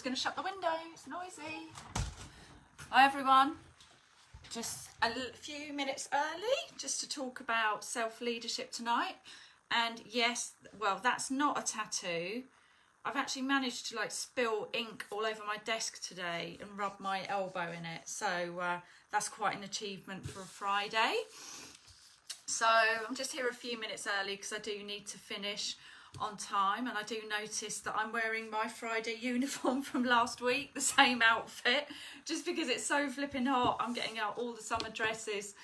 just going to shut the window, it's noisy. Hi everyone, just a few minutes early just to talk about self-leadership tonight. And yes, well, that's not a tattoo. I've actually managed to like spill ink all over my desk today and rub my elbow in it, so that's quite an achievement for a Friday. So I'm just here a few minutes early because I do need to finish on time, and I do notice that I'm wearing my Friday uniform from last week, the same outfit, just because it's so flipping hot. I'm getting out all the summer dresses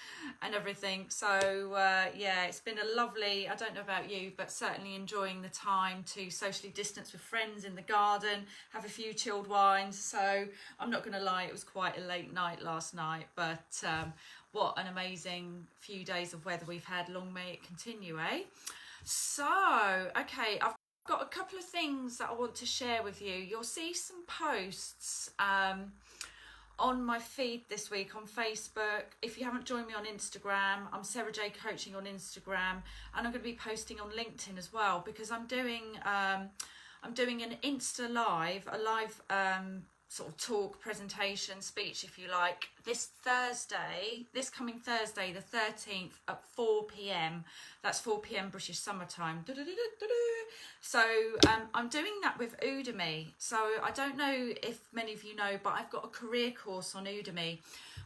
and everything. So yeah, it's been a lovely, I don't know about you, but certainly enjoying the time to socially distance with friends in the garden, have a few chilled wines. So I'm not going to lie, it was quite a late night last night, but what an amazing few days of weather we've had. Long may it continue, eh? So, okay, I've got a couple of things that I want to share with you. You'll see some posts on my feed this week on Facebook. If you haven't joined me on Instagram, I'm Sarah J Coaching on Instagram, and I'm going to be posting on LinkedIn as well, because I'm doing an Insta live, a live sort of talk, presentation, speech, if you like, this coming Thursday, the 13th at 4 p.m. That's 4 p.m. British summertime. So I'm doing that with Udemy. So I don't know if many of you know, but I've got a career course on Udemy,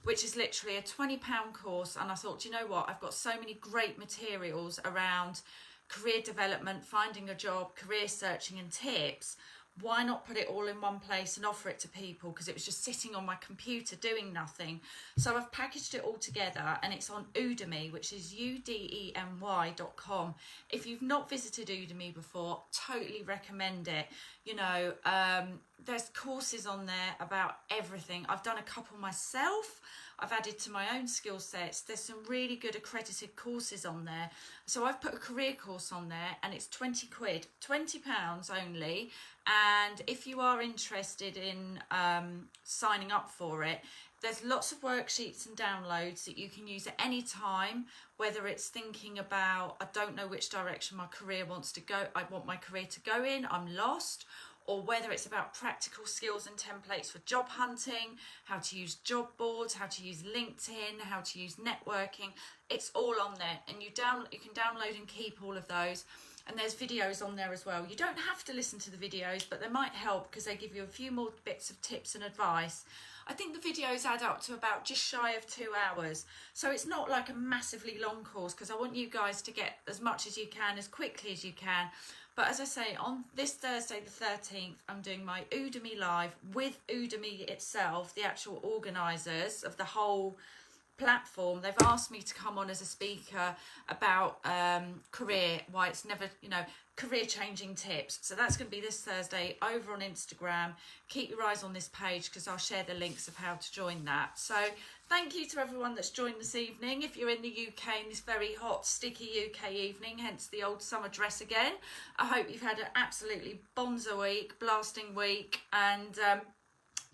which is literally a £20 course. And I thought, you know what, I've got so many great materials around career development, finding a job, career searching and tips. Why not put it all in one place and offer it to people? Because it was just sitting on my computer doing nothing. So I've packaged it all together, and it's on Udemy, which is udemy.com. If you've not visited Udemy before, totally recommend it. You know, there's courses on there about everything. I've done a couple myself. I've added to my own skill sets. There's some really good accredited courses on there. So I've put a career course on there, and it's 20 quid, £20 only. And if you are interested in signing up for it, there's lots of worksheets and downloads that you can use at any time, whether it's thinking about, I don't know which direction my career wants to go, I want my career to go in, I'm lost, or whether it's about practical skills and templates for job hunting, how to use job boards, how to use LinkedIn, how to use networking. It's all on there, and you can download and keep all of those. And there's videos on there as well. You don't have to listen to the videos, but they might help because they give you a few more bits of tips and advice. I think the videos add up to about just shy of 2 hours. So it's not like a massively long course, because I want you guys to get as much as you can, as quickly as you can. But as I say, on this Thursday the 13th, I'm doing my Udemy Live with Udemy itself, the actual organisers of the whole platform. They've asked me to come on as a speaker about career, why it's never, you know, career changing tips. So that's going to be this Thursday over on Instagram. Keep your eyes on this page, because I'll share the links of how to join that. So thank you to everyone that's joined this evening. If you're in the UK in this very hot, sticky UK evening, hence the old summer dress again, I hope you've had an absolutely bonza week, blasting week, and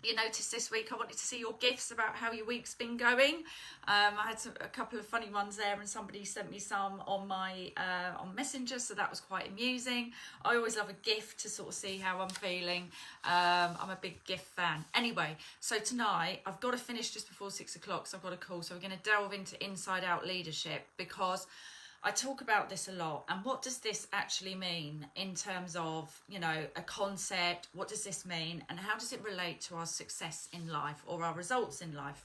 you noticed this week I wanted to see your gifts about how your week's been going. I had a couple of funny ones there, and somebody sent me some on my on Messenger, so that was quite amusing. I always love a gift to sort of see how I'm feeling. I'm a big gift fan. Anyway, so tonight I've got to finish just before 6 o'clock, so I've got a call. So we're going to delve into inside out leadership, because I talk about this a lot. And what does this actually mean in terms of, you know, a concept? What does this mean? And how does it relate to our success in life or our results in life?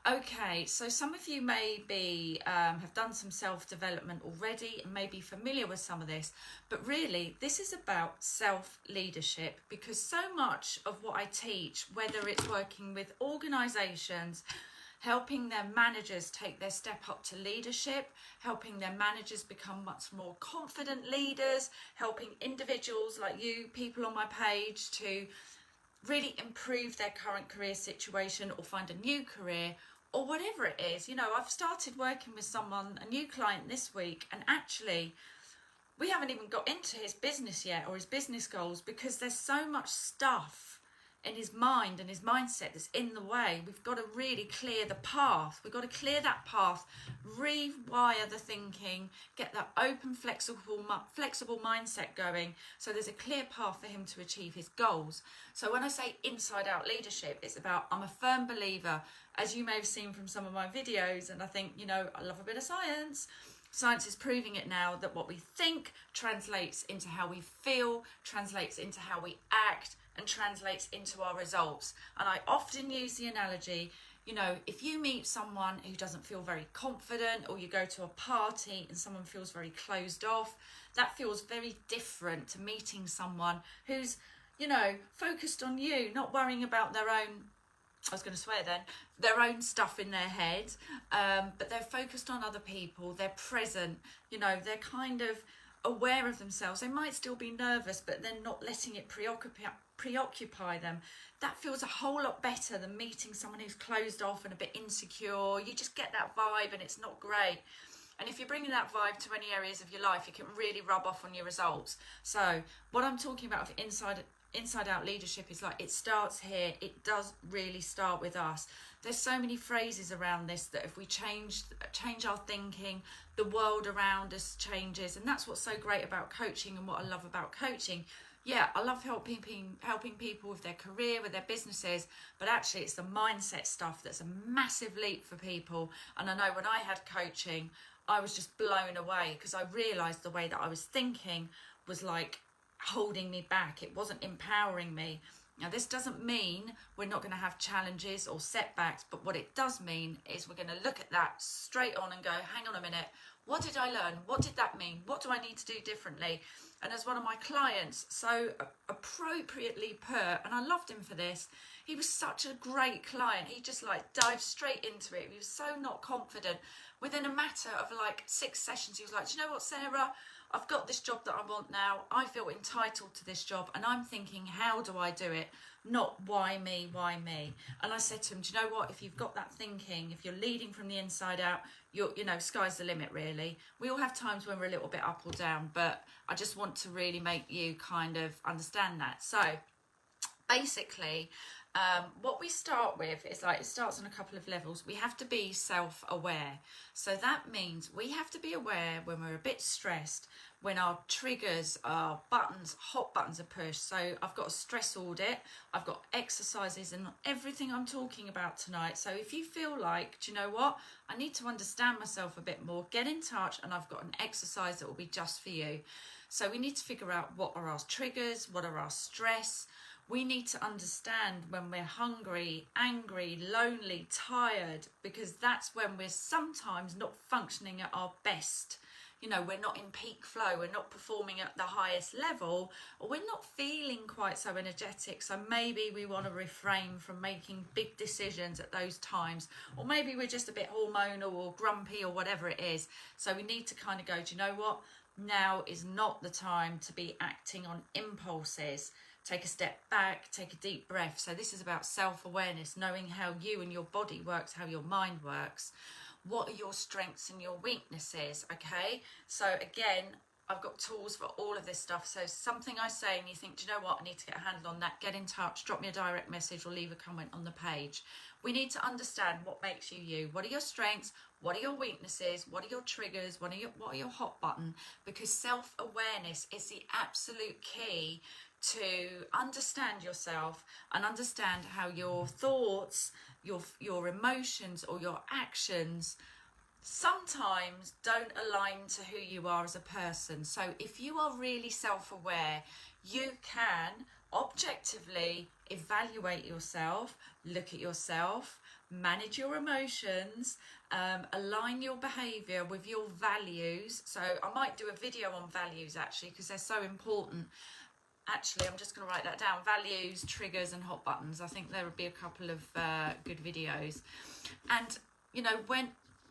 Okay, so some of you maybe have done some self-development already and may be familiar with some of this, but really this is about self-leadership, because so much of what I teach, whether it's working with organisations, helping their managers take their step up to leadership, helping their managers become much more confident leaders, helping individuals like you, people on my page, to really improve their current career situation or find a new career or whatever it is. You know, I've started working with someone, a new client this week, and actually we haven't even got into his business yet or his business goals, because there's so much stuff in his mind and his mindset that's in the way. We've got to really clear the path. We've got to clear that path, rewire the thinking, get that open, flexible mindset going, so there's a clear path for him to achieve his goals. So when I say inside out leadership, it's about, I'm a firm believer, as you may have seen from some of my videos, and I think, you know, I love a bit of science. Science is proving it now, that what we think translates into how we feel, translates into how we act, and translates into our results. And I often use the analogy, you know, if you meet someone who doesn't feel very confident, or you go to a party and someone feels very closed off, that feels very different to meeting someone who's, you know, focused on you, not worrying about their own, I was going to swear then, their own stuff in their head, but they're focused on other people, they're present, you know, they're kind of aware of themselves. They might still be nervous, but they're not letting it preoccupy them. That feels a whole lot better than meeting someone who's closed off and a bit insecure. You just get that vibe and it's not great. And if you're bringing that vibe to any areas of your life, it can really rub off on your results. So what I'm talking about for inside out leadership is like, it starts here. It does really start with us. There's so many phrases around this that if we change our thinking, the world around us changes. And that's what's so great about coaching, and what I love about coaching. Yeah, I love helping people with their career, with their businesses, but actually it's the mindset stuff that's a massive leap for people. And I know when I had coaching, I was just blown away, because I realised the way that I was thinking was like holding me back. It wasn't empowering me. Now, this doesn't mean we're not going to have challenges or setbacks, but what it does mean is we're going to look at that straight on and go, hang on a minute, what did I learn? What did that mean? What do I need to do differently? And as one of my clients so appropriately put, and I loved him for this, he was such a great client. He just like dived straight into it. He was so not confident. Within a matter of like 6 sessions, he was like, do you know what, Sarah? I've got this job that I want now. I feel entitled to this job, and I'm thinking, how do I do it? Not why me, why me? And I said to him, do you know what? If you've got that thinking, if you're leading from the inside out, you know, sky's the limit, really. We all have times when we're a little bit up or down, but I just want to really make you kind of understand that. So basically, what we start with is like, it starts on a couple of levels. We have to be self-aware. So that means we have to be aware when we're a bit stressed, when our triggers, our buttons, hot buttons are pushed. So I've got a stress audit, I've got exercises and everything I'm talking about tonight. So if you feel like, do you know what, I need to understand myself a bit more, get in touch, and I've got an exercise that will be just for you. So we need to figure out what are our triggers, what are our stress. We need to understand when we're hungry, angry, lonely, tired, because that's when we're sometimes not functioning at our best. You know, we're not in peak flow, we're not performing at the highest level, or we're not feeling quite so energetic. So maybe we want to refrain from making big decisions at those times, or maybe we're just a bit hormonal or grumpy or whatever it is. So we need to kind of go, do you know what? Now is not the time to be acting on impulses. Take a step back, take a deep breath. So this is about self-awareness, knowing how you and your body works, how your mind works. What are your strengths and your weaknesses, okay? So again, I've got tools for all of this stuff. So something I say and you think, do you know what, I need to get a handle on that, get in touch, drop me a direct message or leave a comment on the page. We need to understand what makes you you. What are your strengths? What are your weaknesses? What are your triggers? What are your hot button? Because self-awareness is the absolute key to understand yourself and understand how your thoughts, your emotions or your actions sometimes don't align to who you are as a person. So if you are really self-aware, you can objectively evaluate yourself, look at yourself, manage your emotions, align your behavior with your values. So I might do a video on values actually, because they're so important. Actually, I'm just going to write that down. Values, triggers and hot buttons. I think there would be a couple of good videos. And, you know, when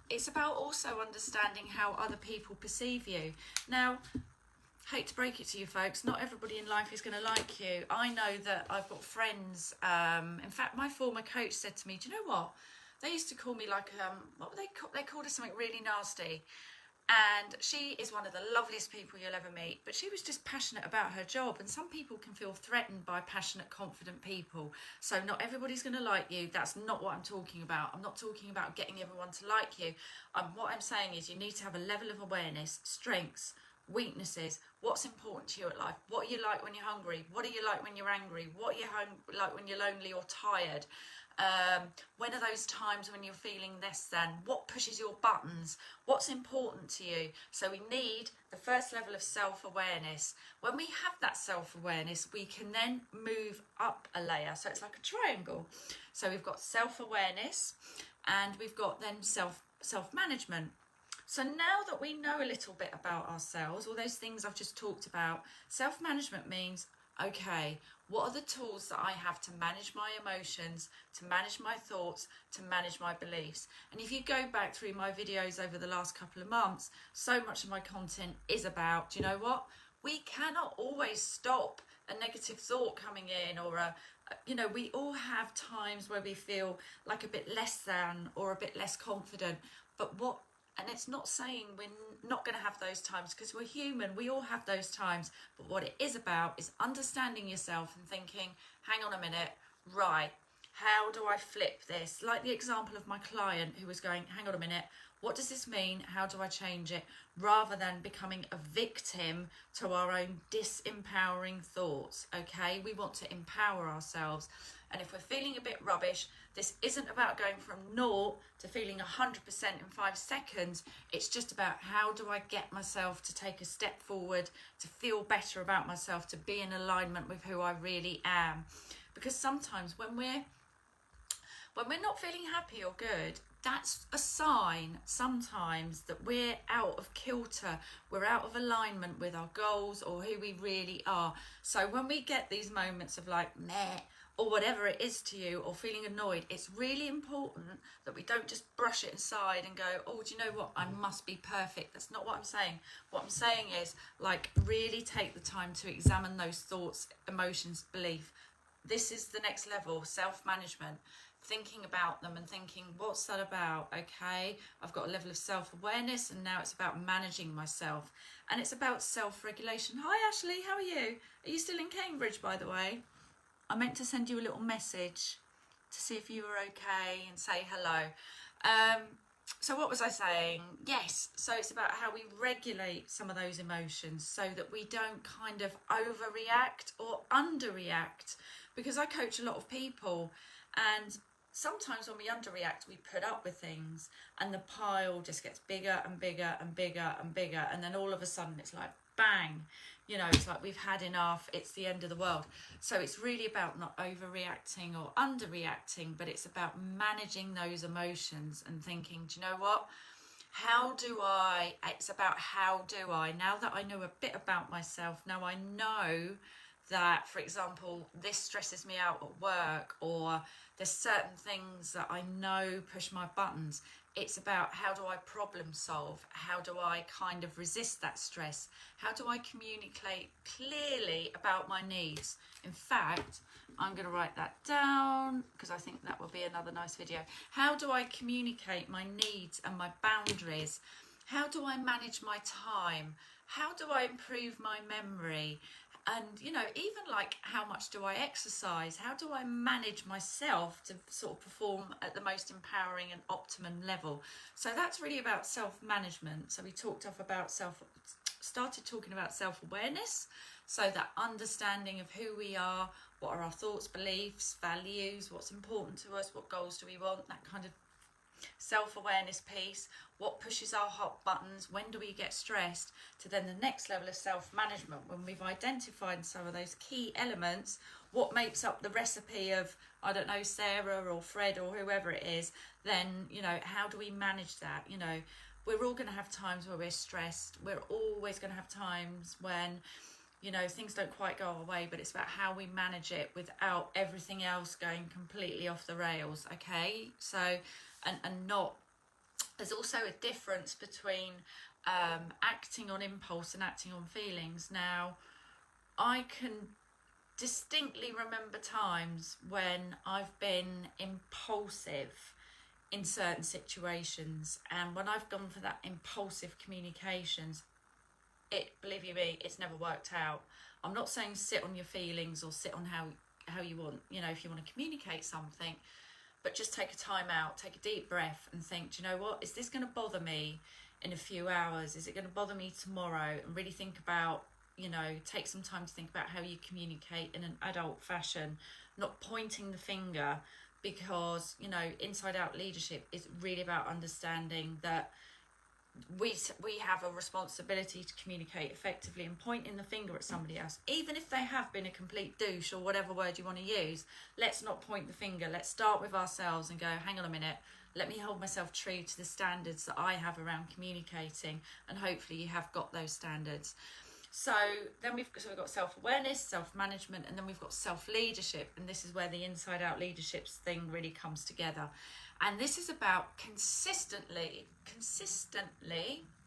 it's about also understanding how other people perceive you. Now, hate to break it to you folks, not everybody in life is going to like you. I know that I've got friends. In fact, my former coach said to me, do you know what? They used to call me like, what were they called? They called us something really nasty. And she is one of the loveliest people you'll ever meet, but she was just passionate about her job. And some people can feel threatened by passionate, confident people. So not everybody's going to like you. That's not what I'm talking about. I'm not talking about getting everyone to like you. What I'm saying is you need to have a level of awareness, strengths, weaknesses, what's important to you at life, what you like when you're hungry, what do you like when you're angry, what you like when you're lonely or tired. When are those times when you're feeling less than? What pushes your buttons? What's important to you? So we need the first level of self-awareness. When we have that self-awareness, we can then move up a layer. So it's like a triangle. So we've got self-awareness and we've got then self-management. So now that we know a little bit about ourselves, all those things I've just talked about, self-management means, okay, what are the tools that I have to manage my emotions, to manage my thoughts, to manage my beliefs? And if you go back through my videos over the last couple of months, so much of my content is about, do you know what? We cannot always stop a negative thought coming in, or we all have times where we feel like a bit less than or a bit less confident. And it's not saying we're not going to have those times, because we're human, we all have those times. But what it is about is understanding yourself and thinking, hang on a minute, right, how do I flip this? Like the example of my client who was going, hang on a minute, what does this mean? How do I change it? Rather than becoming a victim to our own disempowering thoughts, okay? We want to empower ourselves. And if we're feeling a bit rubbish, this isn't about going from 0 to feeling 100% in 5 seconds. It's just about, how do I get myself to take a step forward, to feel better about myself, to be in alignment with who I really am. Because sometimes when we're not feeling happy or good, that's a sign sometimes that we're out of kilter, we're out of alignment with our goals or who we really are. So when we get these moments of like, meh, or whatever it is to you, or feeling annoyed, it's really important that we don't just brush it aside and go, oh, do you know what, I must be perfect. That's not what I'm saying. What I'm saying is, like, really take the time to examine those thoughts, emotions, belief. This is the next level, self-management. Thinking about them and thinking, what's that about? Okay, I've got a level of self-awareness, and now it's about managing myself. And it's about self-regulation. Hi, Ashley, how are you? Are you still in Cambridge, by the way? I meant to send you a little message to see if you were okay and say hello. So what was I saying? Yes, so it's about how we regulate some of those emotions so that we don't kind of overreact or underreact. Because I coach a lot of people, and sometimes when we underreact, we put up with things and the pile just gets bigger and bigger and bigger and bigger. And then all of a sudden it's like, bang, it's like we've had enough, it's the end of the world. So it's really about not overreacting or underreacting, but it's about managing those emotions and thinking, do you know what? It's about how do I, now that I know a bit about myself, now I know that, for example, this stresses me out at work, or there's certain things that I know push my buttons. It's about, how do I problem solve? How do I kind of resist that stress? How do I communicate clearly about my needs? In fact, I'm going to write that down because I think that will be another nice video. How do I communicate my needs and my boundaries? How do I manage my time? How do I improve my memory? And, even like, how much do I exercise? How do I manage myself to sort of perform at the most empowering and optimum level? So that's really about self-management. So we started talking about self-awareness. So that understanding of who we are, what are our thoughts, beliefs, values, what's important to us, what goals do we want, that kind of self-awareness piece, what pushes our hot buttons, when do we get stressed, to then the next level of self-management. When we've identified some of those key elements, what makes up the recipe of, I don't know, Sarah or Fred or whoever it is, then, how do we manage that? We're all going to have times where we're stressed. We're always going to have times when, things don't quite go our way, but it's about how we manage it without everything else going completely off the rails, okay? So, and not, there's also a difference between acting on impulse and acting on feelings. Now, I can distinctly remember times when I've been impulsive in certain situations. And when I've gone for that impulsive communications, believe you me, it's never worked out. I'm not saying sit on your feelings or sit on how you want, you know, if you want to communicate something, but just take a time out, take a deep breath and think, do you know what, is this going to bother me in a few hours? Is it going to bother me tomorrow? And really think about, you know, take some time to think about how you communicate in an adult fashion, not pointing the finger, because, you know, inside out leadership is really about understanding that we have a responsibility to communicate effectively, and pointing the finger at somebody else, even if they have been a complete douche or whatever word you want to use, let's not point the finger. Let's start with ourselves and go, hang on a minute, let me hold myself true to the standards that I have around communicating, and hopefully you have got those standards. So then we've got self-awareness, self-management, and then we've got self-leadership, and this is where the inside-out leadership thing really comes together. And this is about consistently,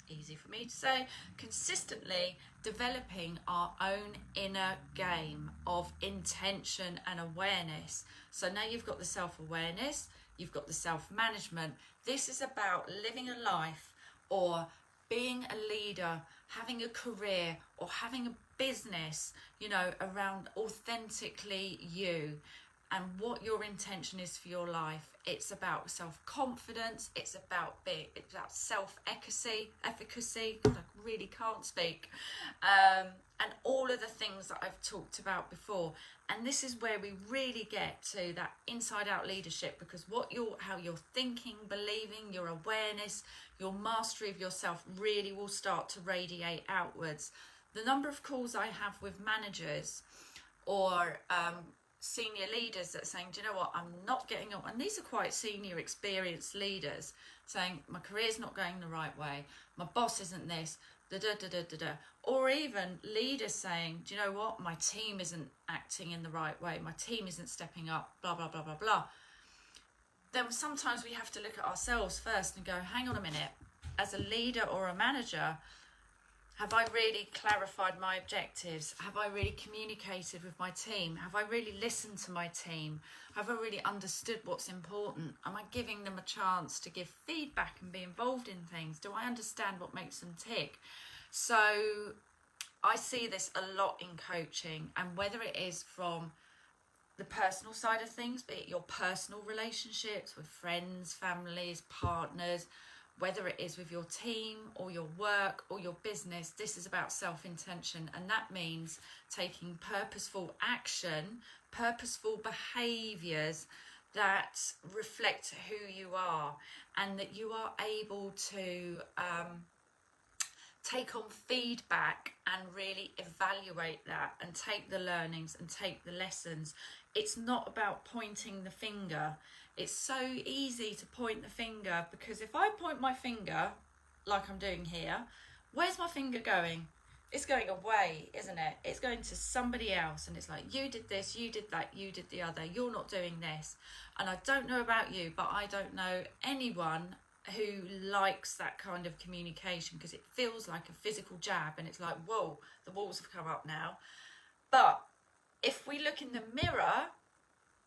easy for me to say, consistently developing our own inner game of intention and awareness. So now you've got the self-awareness, you've got the self-management. This is about living a life, or being a leader, having a career, or having a business, you know, around authentically you and what your intention is for your life. It's about self-confidence, it's about self-efficacy, God, I really can't speak, and all of the things that I've talked about before. And this is where we really get to that inside-out leadership, because how you're thinking, believing, your awareness, your mastery of yourself really will start to radiate outwards. The number of calls I have with managers or senior leaders that are saying, do you know what, I'm not getting on, and these are quite senior experienced leaders saying, my career's not going the right way, my boss isn't this, or even leaders saying, do you know what, my team isn't acting in the right way, my team isn't stepping up, blah blah blah blah blah. Then sometimes we have to look at ourselves first and go, hang on a minute, as a leader or a manager, have I really clarified my objectives? Have I really communicated with my team? Have I really listened to my team? Have I really understood what's important? Am I giving them a chance to give feedback and be involved in things? Do I understand what makes them tick? So I see this a lot in coaching, and whether it is from the personal side of things, be it your personal relationships with friends, families, partners, whether it is with your team or your work or your business, this is about self-intention. And that means taking purposeful action, purposeful behaviours that reflect who you are, and that you are able to take on feedback and really evaluate that and take the learnings and take the lessons. It's not about pointing the finger. It's so easy to point the finger, because if I point my finger like I'm doing here, where's my finger going? It's going away, isn't it? It's going to somebody else, and it's like, you did this, you did that, you did the other, you're not doing this. And I don't know about you, but I don't know anyone who likes that kind of communication, because it feels like a physical jab, and it's like, whoa, the walls have come up now. But if we look in the mirror,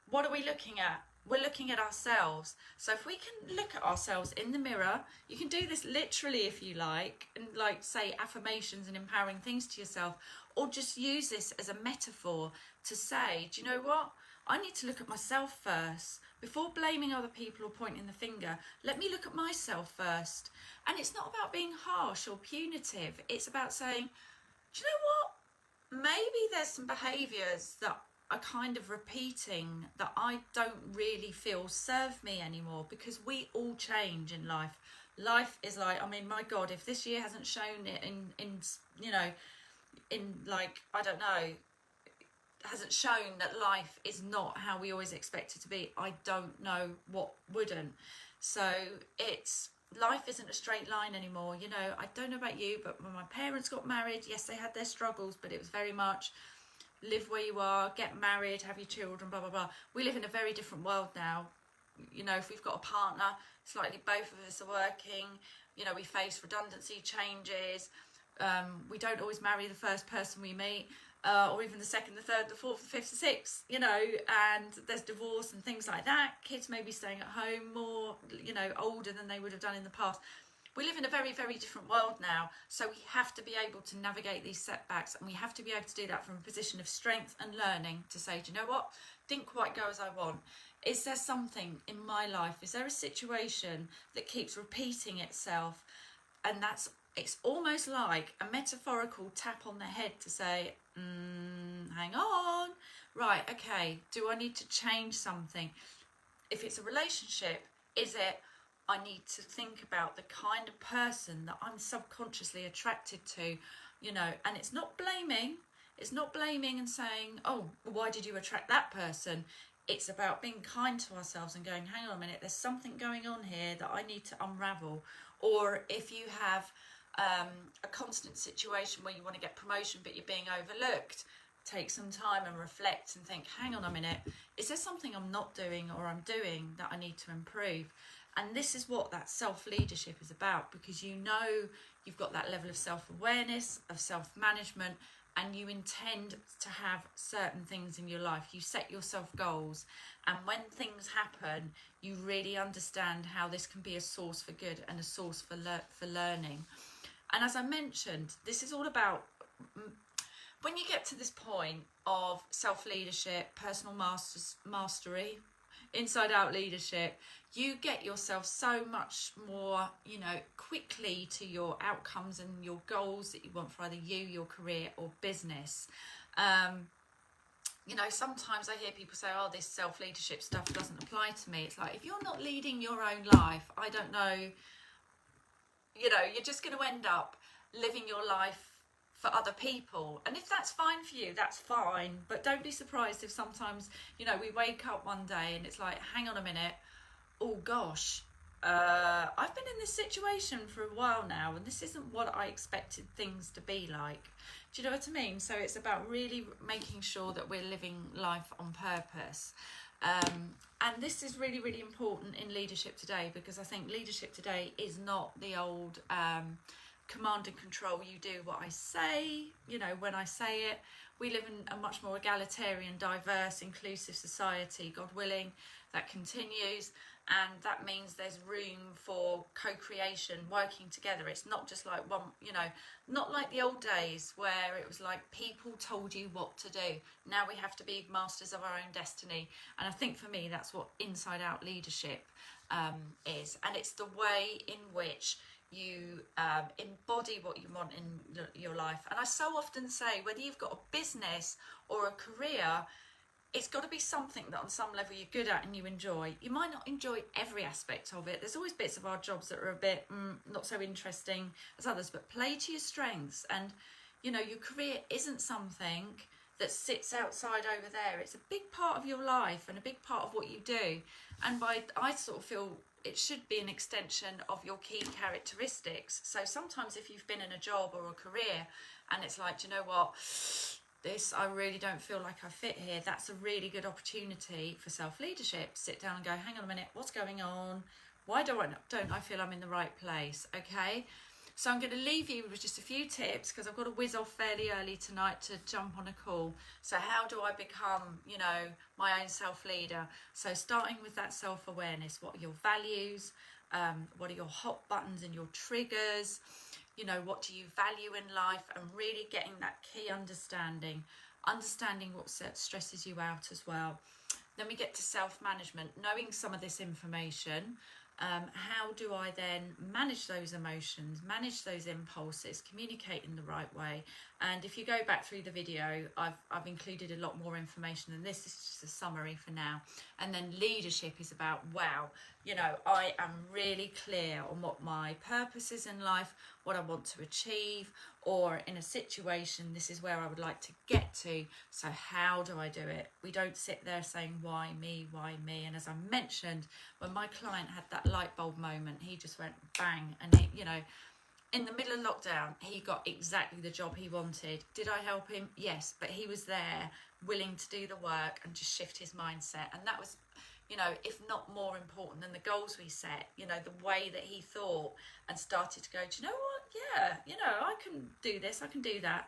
what are we looking at? We're looking at ourselves. So if we can look at ourselves in the mirror, you can do this literally if you like, and like say affirmations and empowering things to yourself, or just use this as a metaphor to say, do you know what? I need to look at myself first. Before blaming other people or pointing the finger, let me look at myself first. And it's not about being harsh or punitive. It's about saying, do you know what? Maybe there's some behaviours that are kind of repeating that I don't really feel serve me anymore, because we all change in life. Life is like, I mean, my God, if this year hasn't shown it in you know, in like, I don't know, hasn't shown that life is not how we always expect it to be, I don't know what wouldn't. So it's, life isn't a straight line anymore. You know, I don't know about you, but when my parents got married, yes, they had their struggles, but it was very much live where you are, get married, have your children, blah blah blah. We live in a very different world now. You know, if we've got a partner, it's likely both of us are working. You know, we face redundancy changes. We don't always marry the first person we meet. or even the second, the third, the fourth, the fifth, the sixth, you know, and there's divorce and things like that. Kids may be staying at home more, you know, older than they would have done in the past. We live in a very, very different world now, so we have to be able to navigate these setbacks, and we have to be able to do that from a position of strength and learning to say, do you know what, didn't quite go as I want. Is there something in my life, is there a situation that keeps repeating itself? And it's almost like a metaphorical tap on the head to say, hang on, right, okay, do I need to change something? If it's a relationship, is it, I need to think about the kind of person that I'm subconsciously attracted to, you know, and it's not blaming and saying, oh, why did you attract that person? It's about being kind to ourselves and going, hang on a minute, there's something going on here that I need to unravel. Or if you have a constant situation where you want to get promotion but you're being overlooked, take some time and reflect and think, hang on a minute, is there something I'm not doing or I'm doing that I need to improve? And this is what that self-leadership is about, because you know you've got that level of self-awareness, of self-management, and you intend to have certain things in your life. You set yourself goals, and when things happen, you really understand how this can be a source for good and a source for learning. And as I mentioned, this is all about, when you get to this point of self-leadership, personal mastery, inside-out leadership, you get yourself so much more, you know, quickly to your outcomes and your goals that you want for either you, your career, or business. You know, sometimes I hear people say, oh, this self-leadership stuff doesn't apply to me. It's like, if you're not leading your own life, I don't know, you know, you're just going to end up living your life for other people. And if that's fine for you, that's fine. But don't be surprised if sometimes, you know, we wake up one day and it's like, hang on a minute, oh gosh, I've been in this situation for a while now and this isn't what I expected things to be like. Do you know what I mean? So it's about really making sure that we're living life on purpose. And this is really, really important in leadership today, because I think leadership today is not the old command and control, you do what I say, you know, when I say it. We live in a much more egalitarian, diverse, inclusive society, God willing, that continues, and that means there's room for co-creation, working together. It's not just like one, you know, not like the old days where it was like people told you what to do. Now we have to be masters of our own destiny, and I think for me that's what inside out leadership is, and it's the way in which you embody what you want in your life. And I so often say, whether you've got a business or a career, it's got to be something that on some level you're good at and you enjoy. You might not enjoy every aspect of it. There's always bits of our jobs that are a bit not so interesting as others, but play to your strengths. And, you know, your career isn't something that sits outside over there. It's a big part of your life and a big part of what you do. And I sort of feel it should be an extension of your key characteristics. So sometimes if you've been in a job or a career and it's like, do you know what, I really don't feel like I fit here, that's a really good opportunity for self-leadership. Sit down and go, hang on a minute, what's going on? Why don't I feel I'm in the right place? Okay. So I'm going to leave you with just a few tips, because I've got to whiz off fairly early tonight to jump on a call. So how do I become, you know, my own self-leader? So starting with that self-awareness. What are your values? What are your hot buttons and your triggers? You know, what do you value in life? And really getting that key understanding what stresses you out as well. Then we get to self-management, knowing some of this information. How do I then manage those emotions, manage those impulses, communicate in the right way? And if you go back through the video, I've included a lot more information than this. This is just a summary for now. And then leadership is about, wow, you know, I am really clear on what my purpose is in life, what I want to achieve, or in a situation, this is where I would like to get to. So how do I do it? We don't sit there saying, why me, why me? And as I mentioned, when my client had that light bulb moment, he just went bang. And, you know, in the middle of lockdown, he got exactly the job he wanted. Did I help him? Yes, but he was there willing to do the work and just shift his mindset. And that was, you know, if not more important than the goals we set, you know, the way that he thought and started to go, do you know what? Yeah, you know, I can do this, I can do that.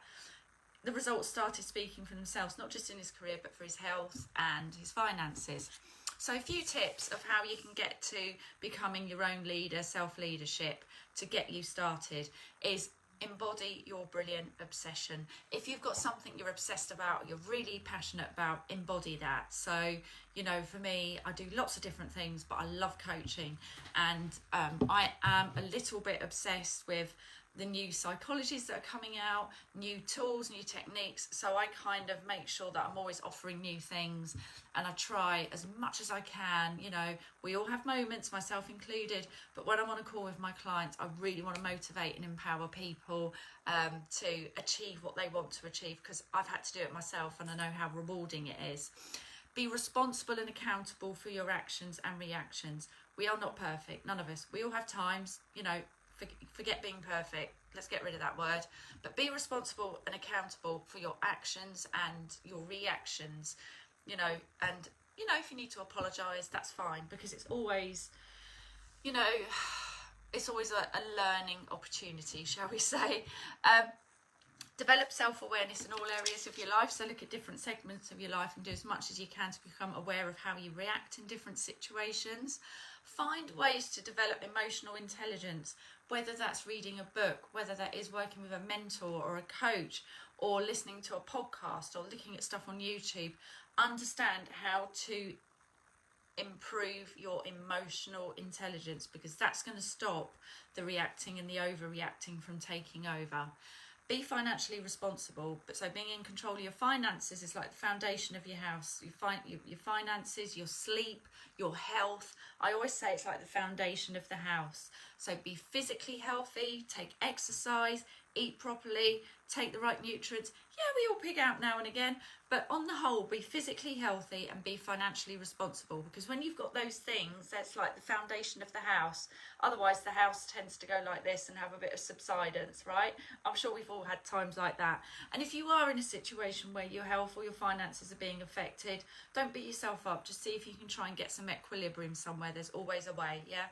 the results started speaking for themselves, not just in his career, but for his health and his finances. So a few tips of how you can get to becoming your own leader, self-leadership, to get you started is embody your brilliant obsession. If you've got something you're obsessed about, you're really passionate about, embody that. So, you know, for me, I do lots of different things, but I love coaching, and I am a little bit obsessed with the new psychologies that are coming out, new tools, new techniques. So I kind of make sure that I'm always offering new things, and I try as much as I can. You know, we all have moments, myself included, but when I'm on a call with my clients, I really want to motivate and empower people to achieve what they want to achieve, because I've had to do it myself and I know how rewarding it is. Be responsible and accountable for your actions and reactions. We are not perfect, none of us. We all have times, you know, forget being perfect, let's get rid of that word, but be responsible and accountable for your actions and your reactions, you know. And you know, if you need to apologize, that's fine, because it's always, you know, it's always a learning opportunity, shall we say. Develop self-awareness in all areas of your life. So look at different segments of your life and do as much as you can to become aware of how you react in different situations. Find ways to develop emotional intelligence, whether that's reading a book, whether that is working with a mentor or a coach, or listening to a podcast, or looking at stuff on YouTube. Understand how to improve your emotional intelligence, because that's going to stop the reacting and the overreacting from taking over. Be financially responsible, but so being in control of your finances is like the foundation of your house. Your finances, your sleep, your health. I always say it's like the foundation of the house. So be physically healthy, take exercise, eat properly, take the right nutrients. Yeah, we all pig out now and again, but on the whole, be physically healthy and be financially responsible, because when you've got those things, that's like the foundation of the house. Otherwise, the house tends to go like this and have a bit of subsidence, right? I'm sure we've all had times like that. And if you are in a situation where your health or your finances are being affected, don't beat yourself up. Just see if you can try and get some equilibrium somewhere. There's always a way, yeah?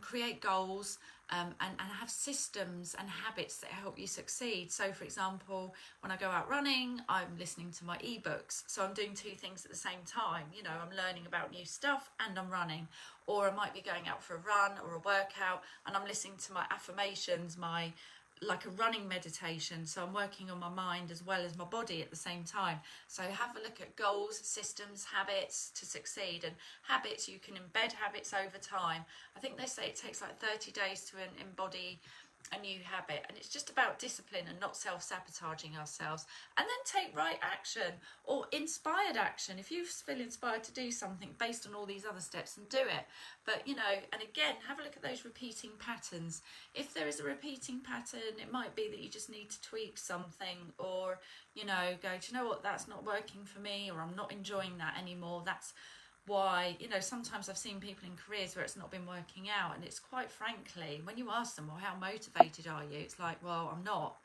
Create goals and have systems and habits that help you succeed. So for example, when I go out running, I'm listening to my ebooks. So I'm doing two things at the same time. You know, I'm learning about new stuff and I'm running. Or I might be going out for a run or a workout and I'm listening to my affirmations, like a running meditation. So I'm working on my mind as well as my body at the same time. So have a look at goals, systems, habits to succeed. And habits, you can embed habits over time. I think they say it takes like 30 days to embody a new habit, and it's just about discipline and not self-sabotaging ourselves. And then take right action or inspired action. If you feel inspired to do something based on all these other steps, and do it. But you know, and again, have a look at those repeating patterns. If there is a repeating pattern, it might be that you just need to tweak something, or you know, go, do you know what, that's not working for me, or I'm not enjoying that anymore. That's why, you know, sometimes I've seen people in careers where it's not been working out, and it's quite frankly, when you ask them, well, how motivated are you? It's like, well, I'm not.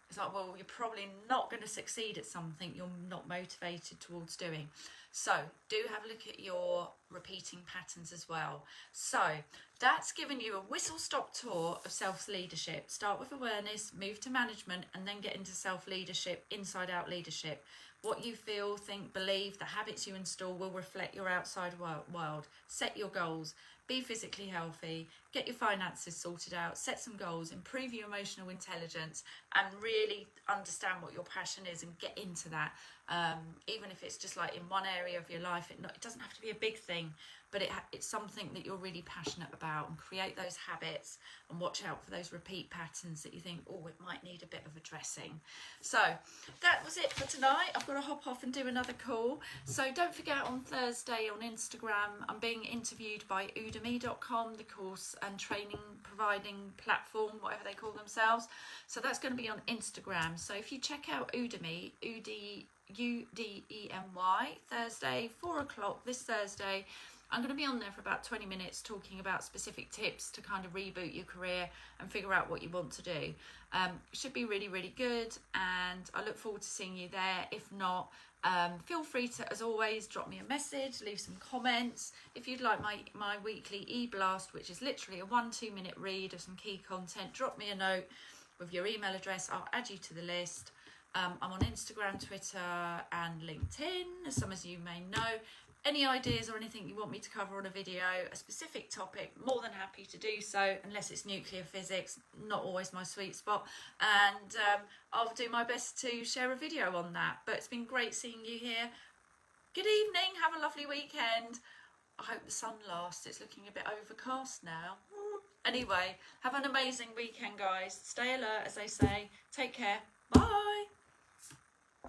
It's like, well, you're probably not going to succeed at something you're not motivated towards doing. So do have a look at your repeating patterns as well. So that's given you a whistle-stop tour of self-leadership. Start with awareness, move to management, and then get into self-leadership, inside-out leadership. What you feel, think, believe, the habits you install will reflect your outside world. Set your goals. Be physically healthy. Get your finances sorted out. Set some goals. Improve your emotional intelligence. And really understand what your passion is and get into that. Even if it's just like in one area of your life, it doesn't have to be a big thing, but it's something that you're really passionate about, and create those habits and watch out for those repeat patterns that you think, oh, it might need a bit of addressing. So that was it for tonight. I've got to hop off and do another call. So don't forget, on Thursday on Instagram, I'm being interviewed by Udemy.com, the course and training providing platform, whatever they call themselves. So that's going to be on Instagram. So if you check out Udemy, Udemy, Thursday, 4 o'clock this Thursday, I'm going to be on there for about 20 minutes talking about specific tips to kind of reboot your career and figure out what you want to do. It should be really, really good, and I look forward to seeing you there. If not, feel free to, as always, drop me a message, leave some comments. If you'd like my weekly e-blast, which is literally a 1-2 minute read of some key content, drop me a note with your email address. I'll add you to the list. I'm on Instagram, Twitter and LinkedIn, as some of you may know. Any ideas or anything you want me to cover on a video, a specific topic, more than happy to do so, unless it's nuclear physics, not always my sweet spot. And I'll do my best to share a video on that. But it's been great seeing you here. Good evening, have a lovely weekend. I hope the sun lasts, it's looking a bit overcast now. Anyway, have an amazing weekend, guys. Stay alert, as they say. Take care. Bye.